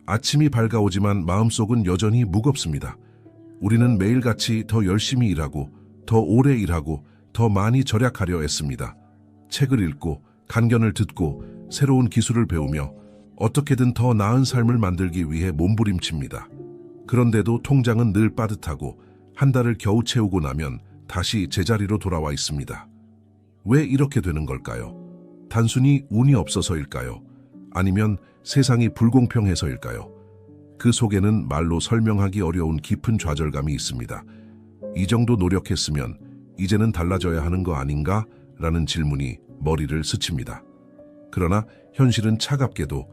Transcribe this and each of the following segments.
아침이 밝아오지만 마음속은 여전히 무겁습니다. 우리는 매일같이 더 열심히 일하고, 더 오래 일하고, 더 많이 절약하려 애씁니다. 책을 읽고, 강연을 듣고, 새로운 기술을 배우며 어떻게든 더 나은 삶을 만들기 위해 몸부림칩니다. 그런데도 통장은 늘 빠듯하고 한 달을 겨우 채우고 나면 다시 제자리로 돌아와 있습니다. 왜 이렇게 되는 걸까요? 단순히 운이 없어서일까요? 아니면 세상이 불공평해서일까요? 그 속에는 말로 설명하기 어려운 깊은 좌절감이 있습니다. 이 정도 노력했으면 이제는 달라져야 하는 거 아닌가? 라는 질문이 머리를 스칩니다. 그러나 현실은 차갑게도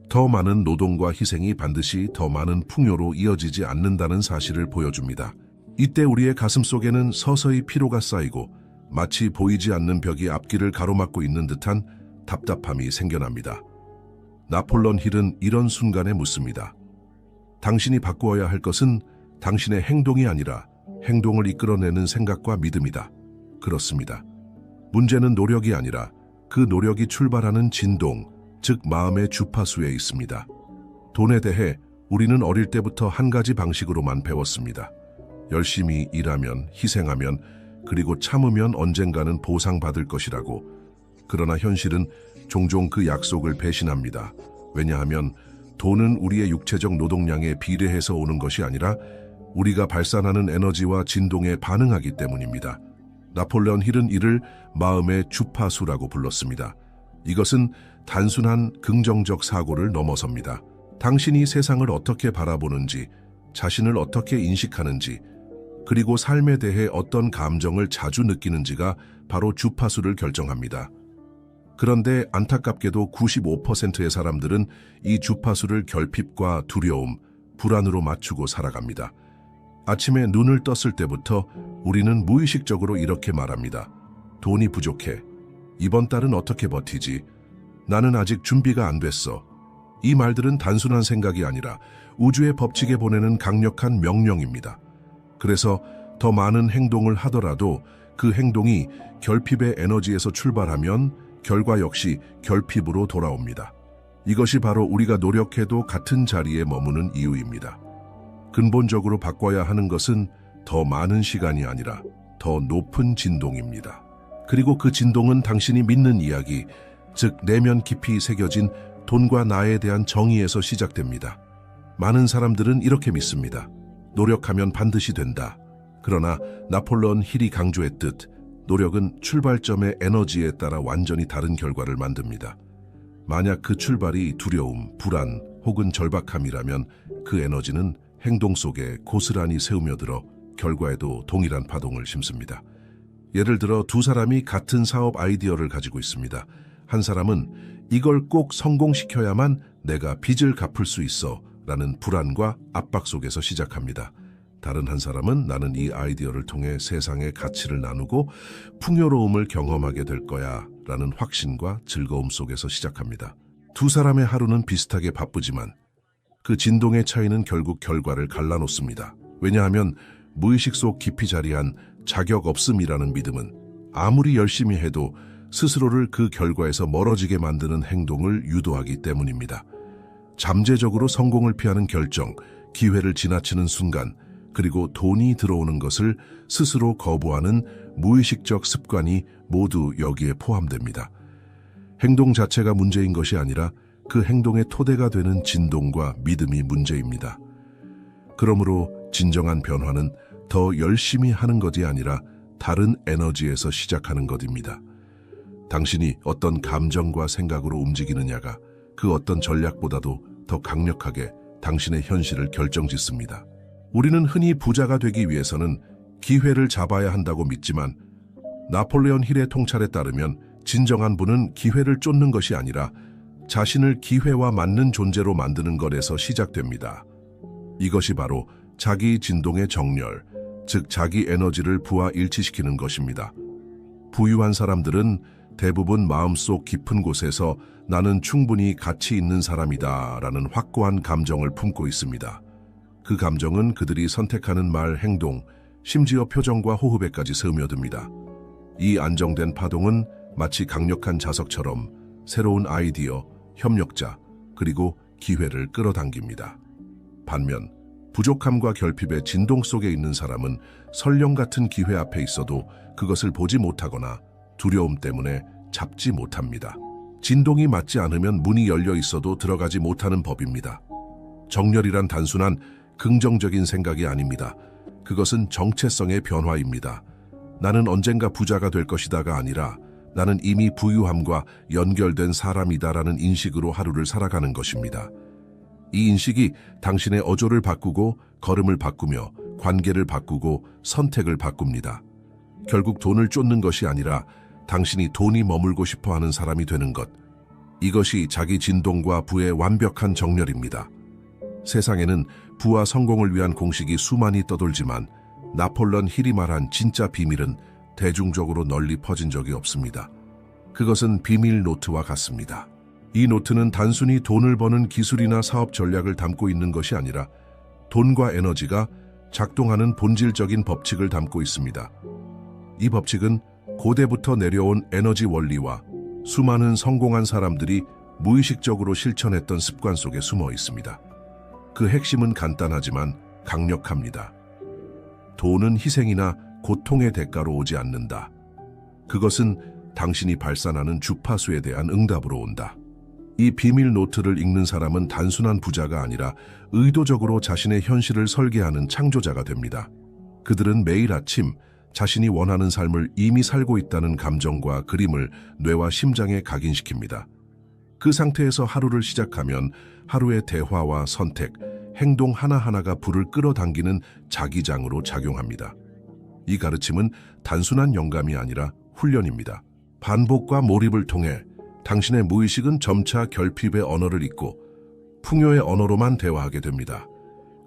더 많은 노동과 희생이 반드시 더 많은 풍요로 이어지지 않는다는 사실을 보여줍니다. 이때 우리의 가슴 속에는 서서히 피로가 쌓이고 마치 보이지 않는 벽이 앞길을 가로막고 있는 듯한 답답함이 생겨납니다. 나폴레온 힐은 이런 순간에 묻습니다. 당신이 바꾸어야 할 것은 당신의 행동이 아니라 행동을 이끌어내는 생각과 믿음이다. 그렇습니다. 문제는 노력이 아니라 그 노력이 출발하는 진동, 즉 마음의 주파수에 있습니다. 돈에 대해 우리는 어릴 때부터 한 가지 방식으로만 배웠습니다. 열심히 일하면, 희생하면, 그리고 참으면 언젠가는 보상받을 것이라고. 그러나 현실은 종종 그 약속을 배신합니다. 왜냐하면 돈은 우리의 육체적 노동량에 비례해서 오는 것이 아니라 우리가 발산하는 에너지와 진동에 반응하기 때문입니다. 나폴레온 힐은 이를 마음의 주파수라고 불렀습니다. 이것은 단순한 긍정적 사고를 넘어섭니다. 당신이 세상을 어떻게 바라보는지, 자신을 어떻게 인식하는지, 그리고 삶에 대해 어떤 감정을 자주 느끼는지가 바로 주파수를 결정합니다. 그런데 안타깝게도 95%의 사람들은 이 주파수를 결핍과 두려움, 불안으로 맞추고 살아갑니다. 아침에 눈을 떴을 때부터 우리는 무의식적으로 이렇게 말합니다. 돈이 부족해. 이번 달은 어떻게 버티지? 나는 아직 준비가 안 됐어. 이 말들은 단순한 생각이 아니라 우주의 법칙에 보내는 강력한 명령입니다. 그래서 더 많은 행동을 하더라도 그 행동이 결핍의 에너지에서 출발하면 결과 역시 결핍으로 돌아옵니다. 이것이 바로 우리가 노력해도 같은 자리에 머무는 이유입니다. 근본적으로 바꿔야 하는 것은 더 많은 시간이 아니라 더 높은 진동입니다. 그리고 그 진동은 당신이 믿는 이야기, 즉 내면 깊이 새겨진 돈과 나에 대한 정의에서 시작됩니다. 많은 사람들은 이렇게 믿습니다. 노력하면 반드시 된다. 그러나 나폴레온 힐이 강조했듯 노력은 출발점의 에너지에 따라 완전히 다른 결과를 만듭니다. 만약 그 출발이 두려움, 불안 혹은 절박함이라면 그 에너지는 행동 속에 고스란히 새우며들어 결과에도 동일한 파동을 심습니다. 예를 들어 두 사람이 같은 사업 아이디어를 가지고 있습니다. 한 사람은 이걸 꼭 성공시켜야만 내가 빚을 갚을 수 있어 라는 불안과 압박 속에서 시작합니다. 다른 한 사람은 나는 이 아이디어를 통해 세상의 가치를 나누고 풍요로움을 경험하게 될 거야 라는 확신과 즐거움 속에서 시작합니다. 두 사람의 하루는 비슷하게 바쁘지만 그 진동의 차이는 결국 결과를 갈라놓습니다. 왜냐하면 무의식 속 깊이 자리한 자격 없음이라는 믿음은 아무리 열심히 해도 스스로를 그 결과에서 멀어지게 만드는 행동을 유도하기 때문입니다. 잠재적으로 성공을 피하는 결정, 기회를 지나치는 순간, 그리고 돈이 들어오는 것을 스스로 거부하는 무의식적 습관이 모두 여기에 포함됩니다. 행동 자체가 문제인 것이 아니라 그 행동의 토대가 되는 진동과 믿음이 문제입니다. 그러므로 진정한 변화는 더 열심히 하는 것이 아니라 다른 에너지에서 시작하는 것입니다. 당신이 어떤 감정과 생각으로 움직이느냐가 그 어떤 전략보다도 더 강력하게 당신의 현실을 결정짓습니다. 우리는 흔히 부자가 되기 위해서는 기회를 잡아야 한다고 믿지만 나폴레온 힐의 통찰에 따르면 진정한 부는 기회를 쫓는 것이 아니라 자신을 기회와 맞는 존재로 만드는 것에서 시작됩니다. 이것이 바로 자기 진동의 정렬, 즉 자기 에너지를 부하 일치시키는 것입니다. 부유한 사람들은 대부분 마음속 깊은 곳에서 나는 충분히 가치 있는 사람이다 라는 확고한 감정을 품고 있습니다. 그 감정은 그들이 선택하는 말, 행동, 심지어 표정과 호흡에까지 스며듭니다. 이 안정된 파동은 마치 강력한 자석처럼 새로운 아이디어, 협력자, 그리고 기회를 끌어당깁니다. 반면 부족함과 결핍의 진동 속에 있는 사람은 설령 같은 기회 앞에 있어도 그것을 보지 못하거나 두려움 때문에 잡지 못합니다. 진동이 맞지 않으면 문이 열려 있어도 들어가지 못하는 법입니다. 정렬이란 단순한 긍정적인 생각이 아닙니다. 그것은 정체성의 변화입니다. 나는 언젠가 부자가 될 것이다가 아니라 나는 이미 부유함과 연결된 사람이다라는 인식으로 하루를 살아가는 것입니다. 이 인식이 당신의 어조를 바꾸고 걸음을 바꾸며 관계를 바꾸고 선택을 바꿉니다. 결국 돈을 쫓는 것이 아니라 당신이 돈이 머물고 싶어하는 사람이 되는 것. 이것이 자기 진동과 부의 완벽한 정렬입니다. 세상에는 부와 성공을 위한 공식이 수많이 떠돌지만 나폴레옹 힐이 말한 진짜 비밀은 대중적으로 널리 퍼진 적이 없습니다. 그것은 비밀 노트와 같습니다. 이 노트는 단순히 돈을 버는 기술이나 사업 전략을 담고 있는 것이 아니라 돈과 에너지가 작동하는 본질적인 법칙을 담고 있습니다. 이 법칙은 고대부터 내려온 에너지 원리와 수많은 성공한 사람들이 무의식적으로 실천했던 습관 속에 숨어 있습니다. 그 핵심은 간단하지만 강력합니다. 돈은 희생이나 고통의 대가로 오지 않는다. 그것은 당신이 발산하는 주파수에 대한 응답으로 온다. 이 비밀 노트를 읽는 사람은 단순한 부자가 아니라 의도적으로 자신의 현실을 설계하는 창조자가 됩니다. 그들은 매일 아침 자신이 원하는 삶을 이미 살고 있다는 감정과 그림을 뇌와 심장에 각인시킵니다. 그 상태에서 하루를 시작하면 하루의 대화와 선택, 행동 하나하나가 불을 끌어당기는 자기장으로 작용합니다. 이 가르침은 단순한 영감이 아니라 훈련입니다. 반복과 몰입을 통해 당신의 무의식은 점차 결핍의 언어를 잊고 풍요의 언어로만 대화하게 됩니다.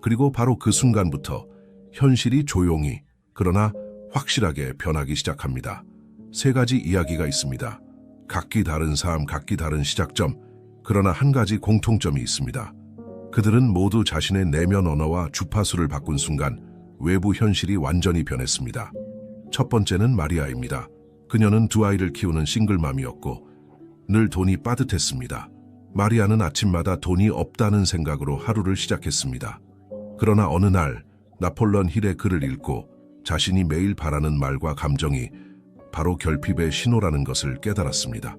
그리고 바로 그 순간부터 현실이 조용히 그러나 확실하게 변하기 시작합니다. 세 가지 이야기가 있습니다. 각기 다른 삶, 각기 다른 시작점, 그러나 한 가지 공통점이 있습니다. 그들은 모두 자신의 내면 언어와 주파수를 바꾼 순간 외부 현실이 완전히 변했습니다. 첫 번째는 마리아입니다. 그녀는 두 아이를 키우는 싱글맘이었고 늘 돈이 빠듯했습니다. 마리아는 아침마다 돈이 없다는 생각으로 하루를 시작했습니다. 그러나 어느 날 나폴레옹 힐의 글을 읽고 자신이 매일 바라는 말과 감정이 바로 결핍의 신호라는 것을 깨달았습니다.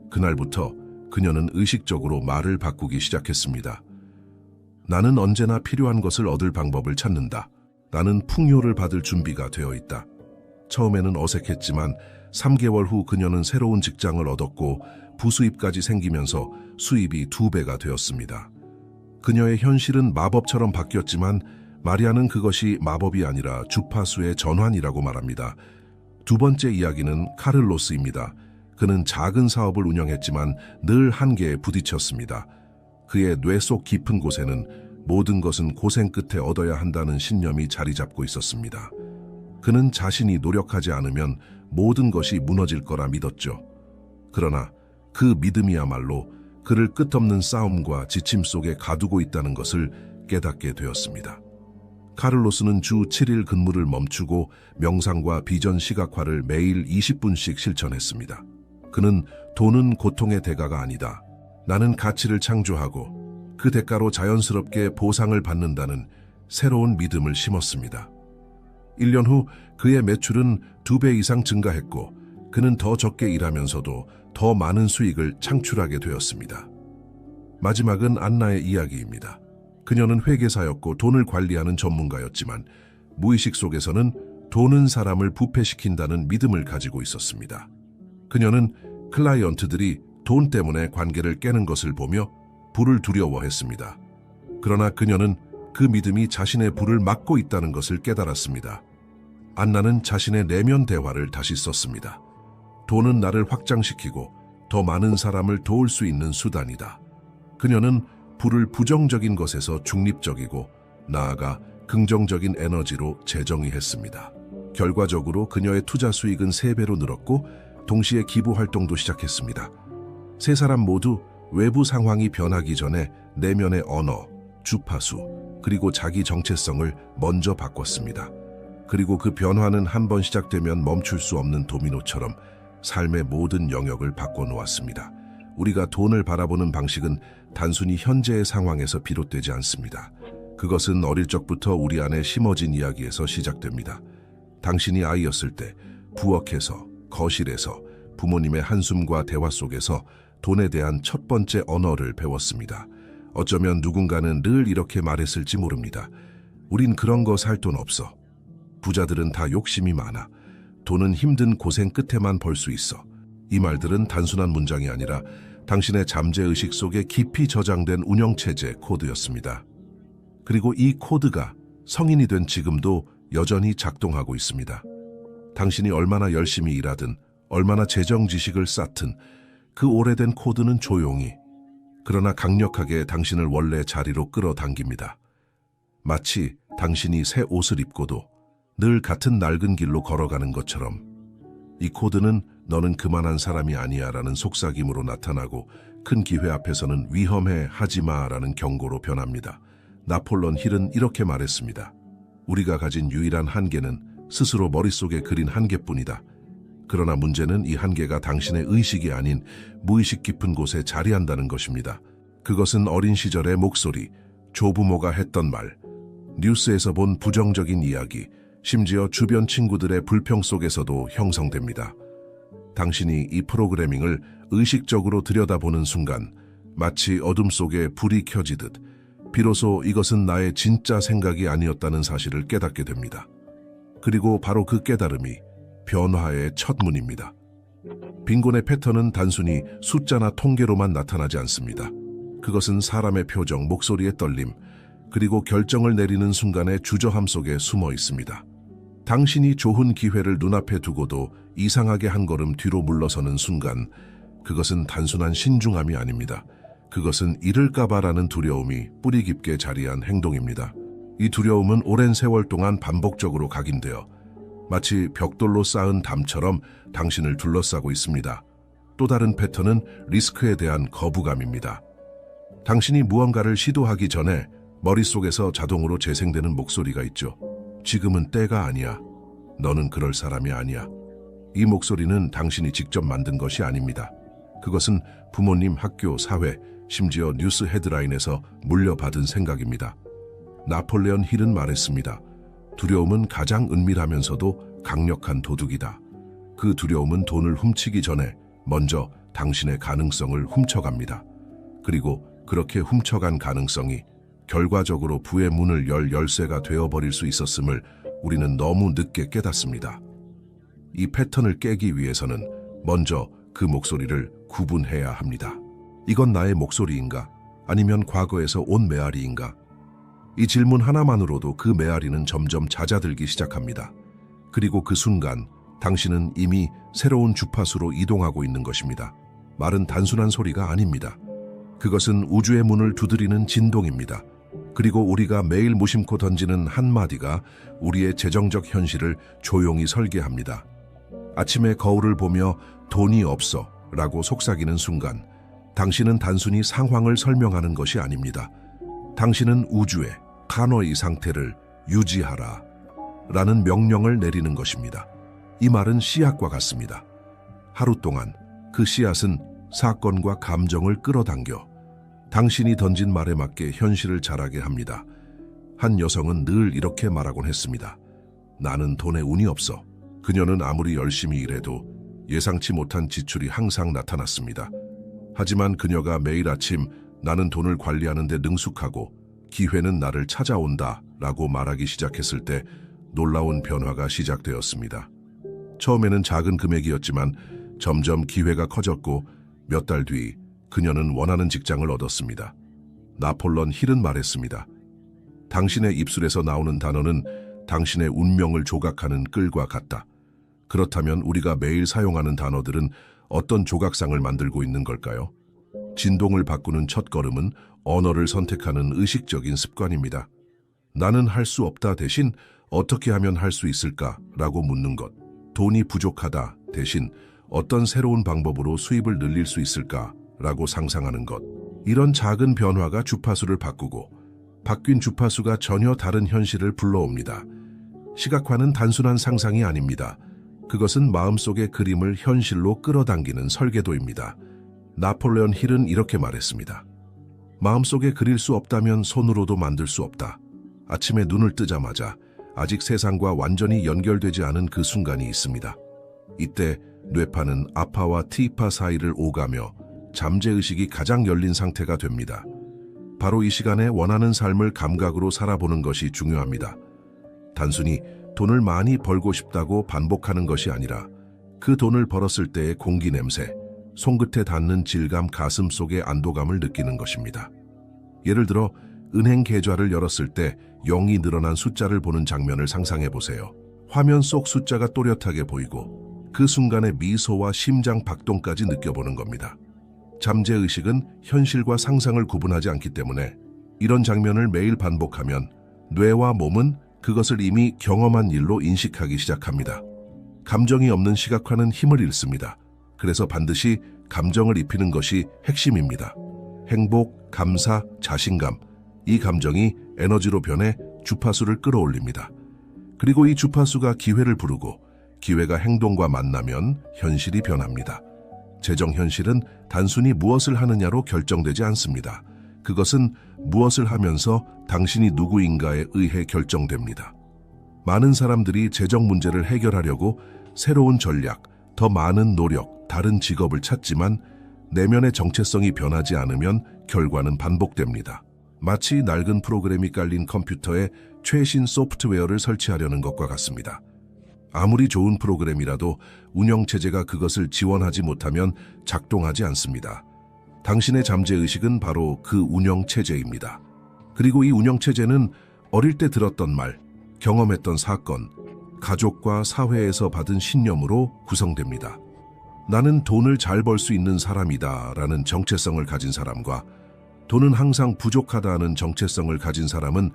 그날부터 그녀는 의식적으로 말을 바꾸기 시작했습니다. 나는 언제나 필요한 것을 얻을 방법을 찾는다. 나는 풍요를 받을 준비가 되어 있다. 처음에는 어색했지만 3개월 후 그녀는 새로운 직장을 얻었고 부수입까지 생기면서 수입이 2배가 되었습니다. 그녀의 현실은 마법처럼 바뀌었지만 마리아는 그것이 마법이 아니라 주파수의 전환이라고 말합니다. 두 번째 이야기는 카를로스입니다. 그는 작은 사업을 운영했지만 늘 한계에 부딪혔습니다. 그의 뇌 속 깊은 곳에는 모든 것은 고생 끝에 얻어야 한다는 신념이 자리 잡고 있었습니다. 그는 자신이 노력하지 않으면 모든 것이 무너질 거라 믿었죠. 그러나 그 믿음이야말로 그를 끝없는 싸움과 지침 속에 가두고 있다는 것을 깨닫게 되었습니다. 카를로스는 주 7일 근무를 멈추고 명상과 비전 시각화를 매일 20분씩 실천했습니다. 그는 돈은 고통의 대가가 아니다. 나는 가치를 창조하고 그 대가로 자연스럽게 보상을 받는다는 새로운 믿음을 심었습니다. 1년 후 그의 매출은 2배 이상 증가했고 그는 더 적게 일하면서도 더 많은 수익을 창출하게 되었습니다. 마지막은 안나의 이야기입니다. 그녀는 회계사였고 돈을 관리하는 전문가였지만 무의식 속에서는 돈은 사람을 부패시킨다는 믿음을 가지고 있었습니다. 그녀는 클라이언트들이 돈 때문에 관계를 깨는 것을 보며 부를 두려워했습니다. 그러나 그녀는 그 믿음이 자신의 부를 막고 있다는 것을 깨달았습니다. 안나는 자신의 내면 대화를 다시 썼습니다. 돈은 나를 확장시키고 더 많은 사람을 도울 수 있는 수단이다. 그녀는 부를 부정적인 것에서 중립적이고 나아가 긍정적인 에너지로 재정의했습니다. 결과적으로 그녀의 투자 수익은 3배로 늘었고 동시에 기부 활동도 시작했습니다. 세 사람 모두 외부 상황이 변하기 전에 내면의 언어, 주파수, 그리고 자기 정체성을 먼저 바꿨습니다. 그리고 그 변화는 한 번 시작되면 멈출 수 없는 도미노처럼 삶의 모든 영역을 바꿔놓았습니다. 우리가 돈을 바라보는 방식은 단순히 현재의 상황에서 비롯되지 않습니다. 그것은 어릴 적부터 우리 안에 심어진 이야기에서 시작됩니다. 당신이 아이였을 때 부엌에서, 거실에서, 부모님의 한숨과 대화 속에서 돈에 대한 첫 번째 언어를 배웠습니다. 어쩌면 누군가는 늘 이렇게 말했을지 모릅니다. 우린 그런 거 살 돈 없어. 부자들은 다 욕심이 많아. 돈은 힘든 고생 끝에만 벌 수 있어. 이 말들은 단순한 문장이 아니라 당신의 잠재의식 속에 깊이 저장된 운영체제 코드였습니다. 그리고 이 코드가 성인이 된 지금도 여전히 작동하고 있습니다. 당신이 얼마나 열심히 일하든 얼마나 재정 지식을 쌓든 그 오래된 코드는 조용히 그러나 강력하게 당신을 원래 자리로 끌어당깁니다. 마치 당신이 새 옷을 입고도 늘 같은 낡은 길로 걸어가는 것처럼 이 코드는 너는 그만한 사람이 아니야 라는 속삭임으로 나타나고 큰 기회 앞에서는 위험해 하지마 라는 경고로 변합니다. 나폴레옹 힐은 이렇게 말했습니다. 우리가 가진 유일한 한계는 스스로 머릿속에 그린 한계뿐이다. 그러나 문제는 이 한계가 당신의 의식이 아닌 무의식 깊은 곳에 자리한다는 것입니다. 그것은 어린 시절의 목소리, 조부모가 했던 말, 뉴스에서 본 부정적인 이야기, 심지어 주변 친구들의 불평 속에서도 형성됩니다. 당신이 이 프로그래밍을 의식적으로 들여다보는 순간 마치 어둠 속에 불이 켜지듯 비로소 이것은 나의 진짜 생각이 아니었다는 사실을 깨닫게 됩니다. 그리고 바로 그 깨달음이 변화의 첫 문입니다. 빈곤의 패턴은 단순히 숫자나 통계로만 나타나지 않습니다. 그것은 사람의 표정, 목소리의 떨림, 그리고 결정을 내리는 순간의 주저함 속에 숨어 있습니다. 당신이 좋은 기회를 눈앞에 두고도 이상하게 한 걸음 뒤로 물러서는 순간 그것은 단순한 신중함이 아닙니다. 그것은 잃을까봐라는 두려움이 뿌리 깊게 자리한 행동입니다. 이 두려움은 오랜 세월 동안 반복적으로 각인되어 마치 벽돌로 쌓은 담처럼 당신을 둘러싸고 있습니다. 또 다른 패턴은 리스크에 대한 거부감입니다. 당신이 무언가를 시도하기 전에 머릿속에서 자동으로 재생되는 목소리가 있죠. 지금은 때가 아니야. 너는 그럴 사람이 아니야. 이 목소리는 당신이 직접 만든 것이 아닙니다. 그것은 부모님, 학교, 사회, 심지어 뉴스 헤드라인에서 물려받은 생각입니다. 나폴레옹 힐은 말했습니다. 두려움은 가장 은밀하면서도 강력한 도둑이다. 그 두려움은 돈을 훔치기 전에 먼저 당신의 가능성을 훔쳐갑니다. 그리고 그렇게 훔쳐간 가능성이 결과적으로 부의 문을 열 열쇠가 되어버릴 수 있었음을 우리는 너무 늦게 깨닫습니다. 이 패턴을 깨기 위해서는 먼저 그 목소리를 구분해야 합니다. 이건 나의 목소리인가? 아니면 과거에서 온 메아리인가? 이 질문 하나만으로도 그 메아리는 점점 잦아들기 시작합니다. 그리고 그 순간 당신은 이미 새로운 주파수로 이동하고 있는 것입니다. 말은 단순한 소리가 아닙니다. 그것은 우주의 문을 두드리는 진동입니다. 그리고 우리가 매일 무심코 던지는 한마디가 우리의 재정적 현실을 조용히 설계합니다. 아침에 거울을 보며 돈이 없어 라고 속삭이는 순간 당신은 단순히 상황을 설명하는 것이 아닙니다. 당신은 우주에 카노의 상태를 유지하라 라는 명령을 내리는 것입니다. 이 말은 씨앗과 같습니다. 하루 동안 그 씨앗은 사건과 감정을 끌어당겨 당신이 던진 말에 맞게 현실을 자라게 합니다. 한 여성은 늘 이렇게 말하곤 했습니다. 나는 돈에 운이 없어. 그녀는 아무리 열심히 일해도 예상치 못한 지출이 항상 나타났습니다. 하지만 그녀가 매일 아침 나는 돈을 관리하는 데 능숙하고 기회는 나를 찾아온다 라고 말하기 시작했을 때 놀라운 변화가 시작되었습니다. 처음에는 작은 금액이었지만 점점 기회가 커졌고 몇 달 뒤 그녀는 원하는 직장을 얻었습니다. 나폴레옹 힐은 말했습니다. 당신의 입술에서 나오는 단어는 당신의 운명을 조각하는 끌과 같다. 그렇다면 우리가 매일 사용하는 단어들은 어떤 조각상을 만들고 있는 걸까요? 진동을 바꾸는 첫걸음은 언어를 선택하는 의식적인 습관입니다. 나는 할 수 없다 대신 어떻게 하면 할 수 있을까? 라고 묻는 것. 돈이 부족하다 대신 어떤 새로운 방법으로 수입을 늘릴 수 있을까? 라고 상상하는 것. 이런 작은 변화가 주파수를 바꾸고 바뀐 주파수가 전혀 다른 현실을 불러옵니다. 시각화는 단순한 상상이 아닙니다. 그것은 마음속의 그림을 현실로 끌어당기는 설계도입니다. 나폴레옹 힐은 이렇게 말했습니다. 마음속에 그릴 수 없다면 손으로도 만들 수 없다. 아침에 눈을 뜨자마자 아직 세상과 완전히 연결되지 않은 그 순간이 있습니다. 이때 뇌파는 아파와 T파 사이를 오가며 잠재의식이 가장 열린 상태가 됩니다. 바로 이 시간에 원하는 삶을 감각으로 살아보는 것이 중요합니다. 단순히 돈을 많이 벌고 싶다고 반복하는 것이 아니라 그 돈을 벌었을 때의 공기 냄새, 손끝에 닿는 질감, 가슴 속의 안도감을 느끼는 것입니다. 예를 들어 은행 계좌를 열었을 때 0이 늘어난 숫자를 보는 장면을 상상해 보세요. 화면 속 숫자가 또렷하게 보이고 그 순간의 미소와 심장 박동까지 느껴보는 겁니다. 잠재의식은 현실과 상상을 구분하지 않기 때문에 이런 장면을 매일 반복하면 뇌와 몸은 그것을 이미 경험한 일로 인식하기 시작합니다. 감정이 없는 시각화는 힘을 잃습니다. 그래서 반드시 감정을 입히는 것이 핵심입니다. 행복, 감사, 자신감, 이 감정이 에너지로 변해 주파수를 끌어올립니다. 그리고 이 주파수가 기회를 부르고 기회가 행동과 만나면 현실이 변합니다. 재정 현실은 단순히 무엇을 하느냐로 결정되지 않습니다. 그것은 무엇을 하면서 당신이 누구인가에 의해 결정됩니다. 많은 사람들이 재정 문제를 해결하려고 새로운 전략, 더 많은 노력, 다른 직업을 찾지만 내면의 정체성이 변하지 않으면 결과는 반복됩니다. 마치 낡은 프로그램이 깔린 컴퓨터에 최신 소프트웨어를 설치하려는 것과 같습니다. 아무리 좋은 프로그램이라도 운영체제가 그것을 지원하지 못하면 작동하지 않습니다. 당신의 잠재의식은 바로 그 운영체제입니다. 그리고 이 운영체제는 어릴 때 들었던 말, 경험했던 사건, 가족과 사회에서 받은 신념으로 구성됩니다. 나는 돈을 잘 벌 수 있는 사람이다 라는 정체성을 가진 사람과 돈은 항상 부족하다는 정체성을 가진 사람은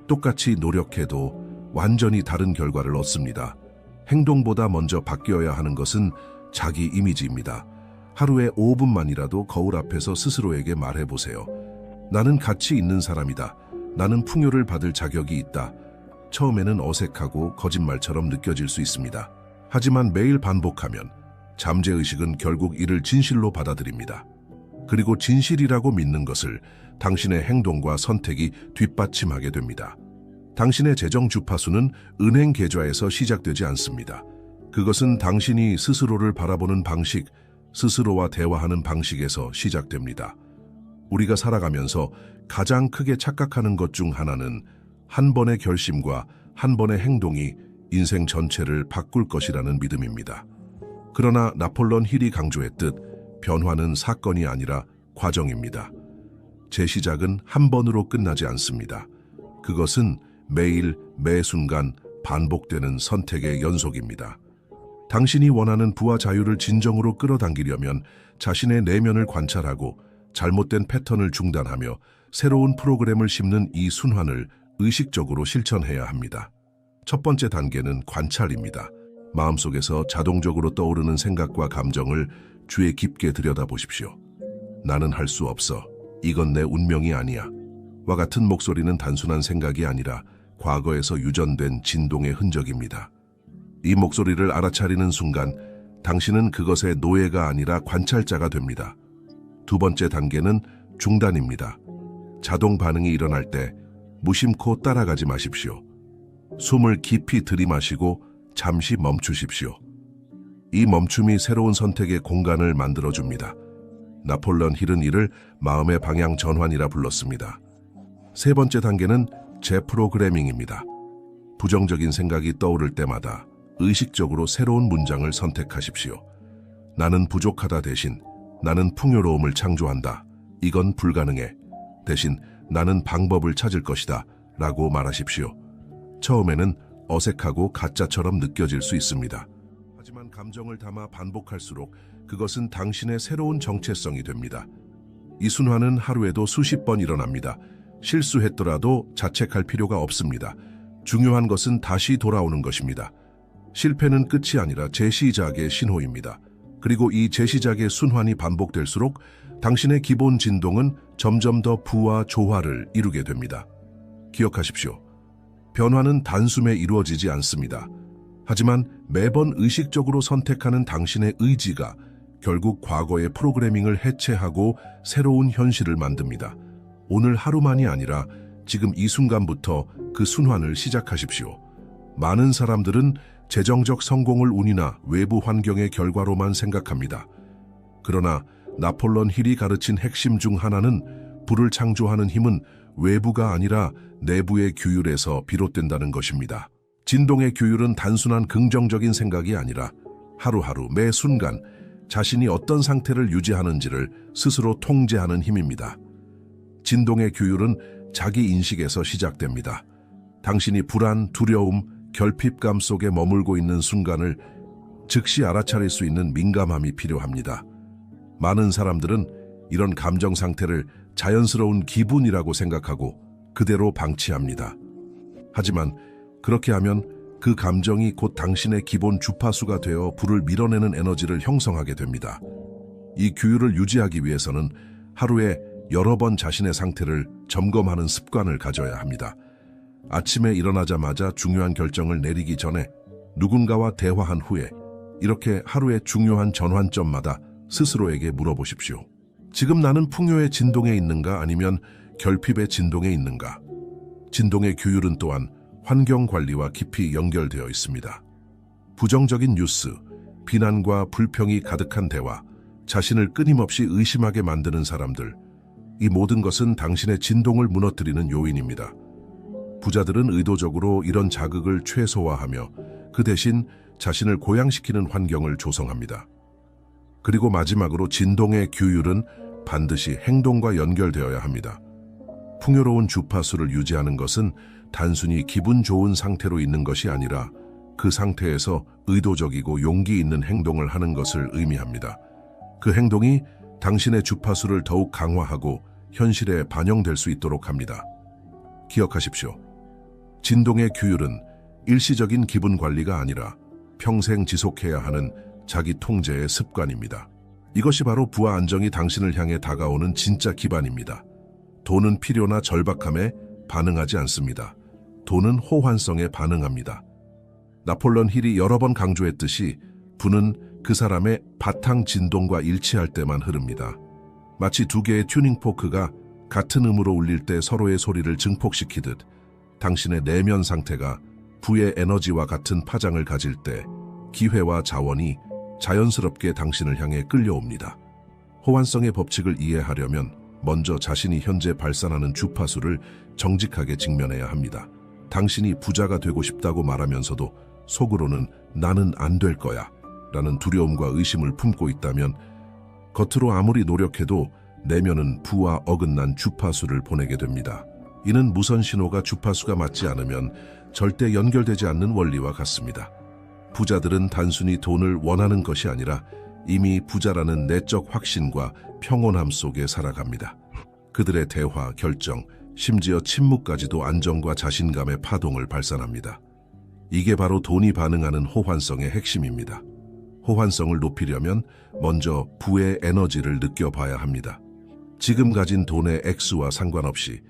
똑같이 노력해도 완전히 다른 결과를 얻습니다. 행동보다 먼저 바뀌어야 하는 것은 자기 이미지입니다. 하루에 5분만이라도 거울 앞에서 스스로에게 말해보세요. 나는 가치 있는 사람이다. 나는 풍요를 받을 자격이 있다. 처음에는 어색하고 거짓말처럼 느껴질 수 있습니다. 하지만 매일 반복하면 잠재의식은 결국 이를 진실로 받아들입니다. 그리고 진실이라고 믿는 것을 당신의 행동과 선택이 뒷받침하게 됩니다. 당신의 재정 주파수는 은행 계좌에서 시작되지 않습니다. 그것은 당신이 스스로를 바라보는 방식, 스스로와 대화하는 방식에서 시작됩니다. 우리가 살아가면서 가장 크게 착각하는 것 중 하나는 한 번의 결심과 한 번의 행동이 인생 전체를 바꿀 것이라는 믿음입니다. 그러나 나폴레옹 힐이 강조했듯 변화는 사건이 아니라 과정입니다. 재시작은 한 번으로 끝나지 않습니다. 그것은 매일, 매 순간 반복되는 선택의 연속입니다. 당신이 원하는 부와 자유를 진정으로 끌어당기려면 자신의 내면을 관찰하고 잘못된 패턴을 중단하며 새로운 프로그램을 심는 이 순환을 의식적으로 실천해야 합니다. 첫 번째 단계는 관찰입니다. 마음속에서 자동적으로 떠오르는 생각과 감정을 주의 깊게 들여다보십시오. 나는 할 수 없어. 이건 내 운명이 아니야. 와 같은 목소리는 단순한 생각이 아니라 과거에서 유전된 진동의 흔적입니다. 이 목소리를 알아차리는 순간 당신은 그것의 노예가 아니라 관찰자가 됩니다. 두 번째 단계는 중단입니다. 자동 반응이 일어날 때 무심코 따라가지 마십시오. 숨을 깊이 들이마시고 잠시 멈추십시오. 이 멈춤이 새로운 선택의 공간을 만들어줍니다. 나폴레옹 힐은 이를 마음의 방향 전환이라 불렀습니다. 세 번째 단계는 재프로그래밍입니다. 부정적인 생각이 떠오를 때마다 의식적으로 새로운 문장을 선택하십시오. 나는 부족하다 대신 나는 풍요로움을 창조한다. 이건 불가능해. 대신 나는 방법을 찾을 것이다. 라고 말하십시오. 처음에는 어색하고 가짜처럼 느껴질 수 있습니다. 하지만 감정을 담아 반복할수록 그것은 당신의 새로운 정체성이 됩니다. 이 순환은 하루에도 수십 번 일어납니다. 실수했더라도 자책할 필요가 없습니다. 중요한 것은 다시 돌아오는 것입니다. 실패는 끝이 아니라 재시작의 신호입니다. 그리고 이 재시작의 순환이 반복될수록 당신의 기본 진동은 점점 더 부와 조화를 이루게 됩니다. 기억하십시오. 변화는 단숨에 이루어지지 않습니다. 하지만 매번 의식적으로 선택하는 당신의 의지가 결국 과거의 프로그래밍을 해체하고 새로운 현실을 만듭니다. 오늘 하루만이 아니라 지금 이 순간부터 그 순환을 시작하십시오. 많은 사람들은 재정적 성공을 운이나 외부 환경의 결과로만 생각합니다. 그러나 나폴론 힐이 가르친 핵심 중 하나는 부를 창조하는 힘은 외부가 아니라 내부의 규율에서 비롯된다는 것입니다. 진동의 규율은 단순한 긍정적인 생각이 아니라 하루하루 매 순간 자신이 어떤 상태를 유지하는지를 스스로 통제하는 힘입니다. 진동의 규율은 자기 인식에서 시작됩니다. 당신이 불안, 두려움, 결핍감 속에 머물고 있는 순간을 즉시 알아차릴 수 있는 민감함이 필요합니다. 많은 사람들은 이런 감정 상태를 자연스러운 기분이라고 생각하고 그대로 방치합니다. 하지만 그렇게 하면 그 감정이 곧 당신의 기본 주파수가 되어 불을 밀어내는 에너지를 형성하게 됩니다. 이 규율을 유지하기 위해서는 하루에 여러 번 자신의 상태를 점검하는 습관을 가져야 합니다. 아침에 일어나자마자 중요한 결정을 내리기 전에, 누군가와 대화한 후에, 이렇게 하루의 중요한 전환점마다 스스로에게 물어보십시오. 지금 나는 풍요의 진동에 있는가 아니면 결핍의 진동에 있는가? 진동의 규율은 또한 환경 관리와 깊이 연결되어 있습니다. 부정적인 뉴스, 비난과 불평이 가득한 대화, 자신을 끊임없이 의심하게 만드는 사람들, 이 모든 것은 당신의 진동을 무너뜨리는 요인입니다. 부자들은 의도적으로 이런 자극을 최소화하며 그 대신 자신을 고양시키는 환경을 조성합니다. 그리고 마지막으로 진동의 규율은 반드시 행동과 연결되어야 합니다. 풍요로운 주파수를 유지하는 것은 단순히 기분 좋은 상태로 있는 것이 아니라 그 상태에서 의도적이고 용기 있는 행동을 하는 것을 의미합니다. 그 행동이 당신의 주파수를 더욱 강화하고 현실에 반영될 수 있도록 합니다. 기억하십시오. 진동의 규율은 일시적인 기분 관리가 아니라 평생 지속해야 하는 자기 통제의 습관입니다. 이것이 바로 부와 안정이 당신을 향해 다가오는 진짜 기반입니다. 돈은 필요나 절박함에 반응하지 않습니다. 돈은 호환성에 반응합니다. 나폴론 힐이 여러 번 강조했듯이 부는 그 사람의 바탕 진동과 일치할 때만 흐릅니다. 마치 두 개의 튜닝 포크가 같은 음으로 울릴 때 서로의 소리를 증폭시키듯 당신의 내면 상태가 부의 에너지와 같은 파장을 가질 때 기회와 자원이 자연스럽게 당신을 향해 끌려옵니다. 호환성의 법칙을 이해하려면 먼저 자신이 현재 발산하는 주파수를 정직하게 직면해야 합니다. 당신이 부자가 되고 싶다고 말하면서도 속으로는 나는 안 될 거야 라는 두려움과 의심을 품고 있다면 겉으로 아무리 노력해도 내면은 부와 어긋난 주파수를 보내게 됩니다. 이는 무선 신호가 주파수가 맞지 않으면 절대 연결되지 않는 원리와 같습니다. 부자들은 단순히 돈을 원하는 것이 아니라 이미 부자라는 내적 확신과 평온함 속에 살아갑니다. 그들의 대화, 결정, 심지어 침묵까지도 안정과 자신감의 파동을 발산합니다. 이게 바로 돈이 반응하는 호환성의 핵심입니다. 호환성을 높이려면 먼저 부의 에너지를 느껴봐야 합니다. 지금 가진 돈의 액수와 상관없이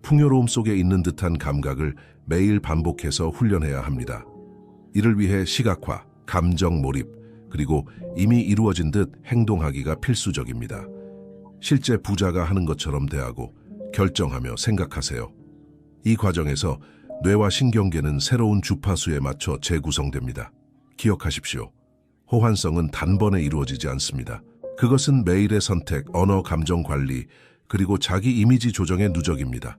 풍요로움 속에 있는 듯한 감각을 매일 반복해서 훈련해야 합니다. 이를 위해 시각화, 감정 몰입, 그리고 이미 이루어진 듯 행동하기가 필수적입니다. 실제 부자가 하는 것처럼 대하고 결정하며 생각하세요. 이 과정에서 뇌와 신경계는 새로운 주파수에 맞춰 재구성됩니다. 기억하십시오. 호환성은 단번에 이루어지지 않습니다. 그것은 매일의 선택, 언어, 감정 관리, 그리고 자기 이미지 조정의 누적입니다.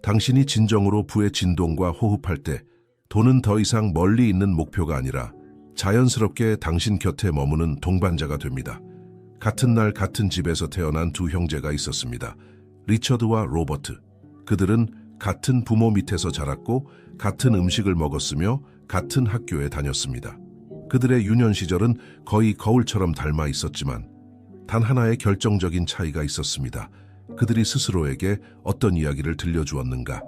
당신이 진정으로 부의 진동과 호흡할 때 돈은 더 이상 멀리 있는 목표가 아니라 자연스럽게 당신 곁에 머무는 동반자가 됩니다. 같은 날 같은 집에서 태어난 두 형제가 있었습니다. 리처드와 로버트. 그들은 같은 부모 밑에서 자랐고 같은 음식을 먹었으며 같은 학교에 다녔습니다. 그들의 유년 시절은 거의 거울처럼 닮아 있었지만 단 하나의 결정적인 차이가 있었습니다. 그들이 스스로에게 어떤 이야기를 들려주었는가.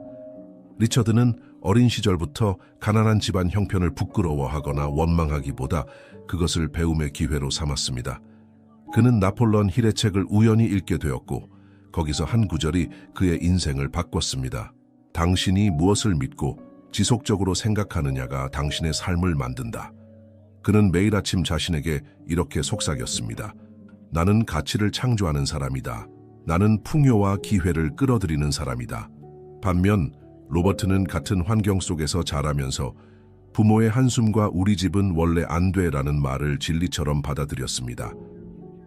리처드는 어린 시절부터 가난한 집안 형편을 부끄러워하거나 원망하기보다 그것을 배움의 기회로 삼았습니다. 그는 나폴론 힐의 책을 우연히 읽게 되었고 거기서 한 구절이 그의 인생을 바꿨습니다. 당신이 무엇을 믿고 지속적으로 생각하느냐가 당신의 삶을 만든다. 그는 매일 아침 자신에게 이렇게 속삭였습니다. 나는 가치를 창조하는 사람이다. 나는 풍요와 기회를 끌어들이는 사람이다. 반면 로버트는 같은 환경 속에서 자라면서 부모의 한숨과 우리 집은 원래 안 돼라는 말을 진리처럼 받아들였습니다.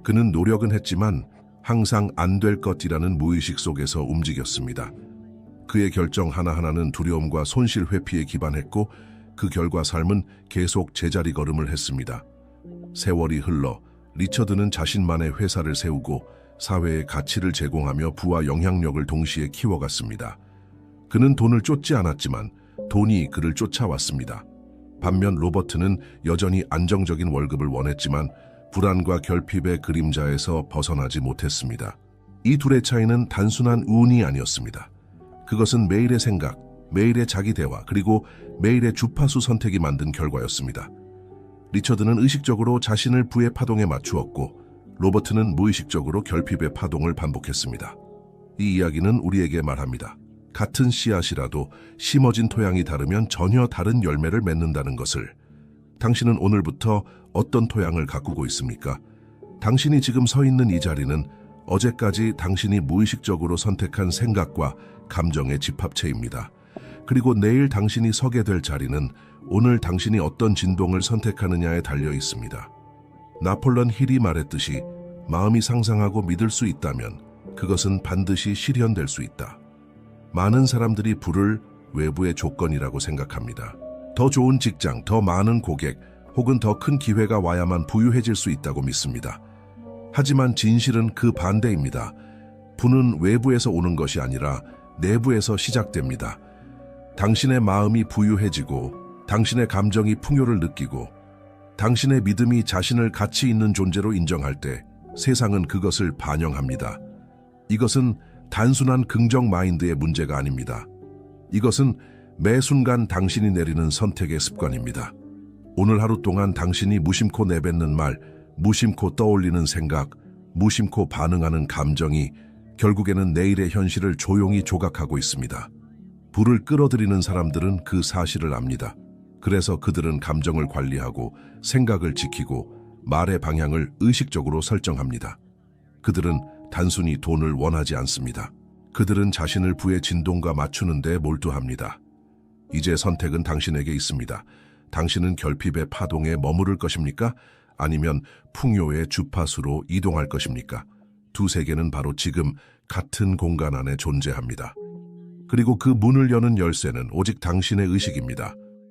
그는 노력은 했지만 항상 안 될 것이라는 무의식 속에서 움직였습니다. 그의 결정 하나하나는 두려움과 손실 회피에 기반했고 그 결과 삶은 계속 제자리 걸음을 했습니다. 세월이 흘러 리처드는 자신만의 회사를 세우고 사회에 가치를 제공하며 부와 영향력을 동시에 키워갔습니다. 그는 돈을 쫓지 않았지만 돈이 그를 쫓아왔습니다. 반면 로버트는 여전히 안정적인 월급을 원했지만 불안과 결핍의 그림자에서 벗어나지 못했습니다. 이 둘의 차이는 단순한 운이 아니었습니다. 그것은 매일의 생각, 매일의 자기 대화, 그리고 매일의 주파수 선택이 만든 결과였습니다. 리처드는 의식적으로 자신을 부의 파동에 맞추었고 로버트는 무의식적으로 결핍의 파동을 반복했습니다. 이 이야기는 우리에게 말합니다. 같은 씨앗이라도 심어진 토양이 다르면 전혀 다른 열매를 맺는다는 것을. 당신은 오늘부터 어떤 토양을 가꾸고 있습니까? 당신이 지금 서 있는 이 자리는 어제까지 당신이 무의식적으로 선택한 생각과 감정의 집합체입니다. 그리고 내일 당신이 서게 될 자리는 오늘 당신이 어떤 진동을 선택하느냐에 달려 있습니다. 나폴레옹 힐이 말했듯이 마음이 상상하고 믿을 수 있다면 그것은 반드시 실현될 수 있다. 많은 사람들이 부를 외부의 조건이라고 생각합니다. 더 좋은 직장, 더 많은 고객, 혹은 더 큰 기회가 와야만 부유해질 수 있다고 믿습니다. 하지만 진실은 그 반대입니다. 부는 외부에서 오는 것이 아니라 내부에서 시작됩니다. 당신의 마음이 부유해지고 당신의 감정이 풍요를 느끼고 당신의 믿음이 자신을 가치 있는 존재로 인정할 때 세상은 그것을 반영합니다. 이것은 단순한 긍정 마인드의 문제가 아닙니다. 이것은 매 순간 당신이 내리는 선택의 습관입니다. 오늘 하루 동안 당신이 무심코 내뱉는 말, 무심코 떠올리는 생각, 무심코 반응하는 감정이 결국에는 내일의 현실을 조용히 조각하고 있습니다. 부를 끌어들이는 사람들은 그 사실을 압니다. 그래서 그들은 감정을 관리하고 생각을 지키고 말의 방향을 의식적으로 설정합니다. 그들은 단순히 돈을 원하지 않습니다. 그들은 자신을 부의 진동과 맞추는 데 몰두합니다. 이제 선택은 당신에게 있습니다. 당신은 결핍의 파동에 머무를 것입니까? 아니면 풍요의 주파수로 이동할 것입니까? 두 세계는 바로 지금 같은 공간 안에 존재합니다. 그리고 그 문을 여는 열쇠는 오직 당신의 의식입니다.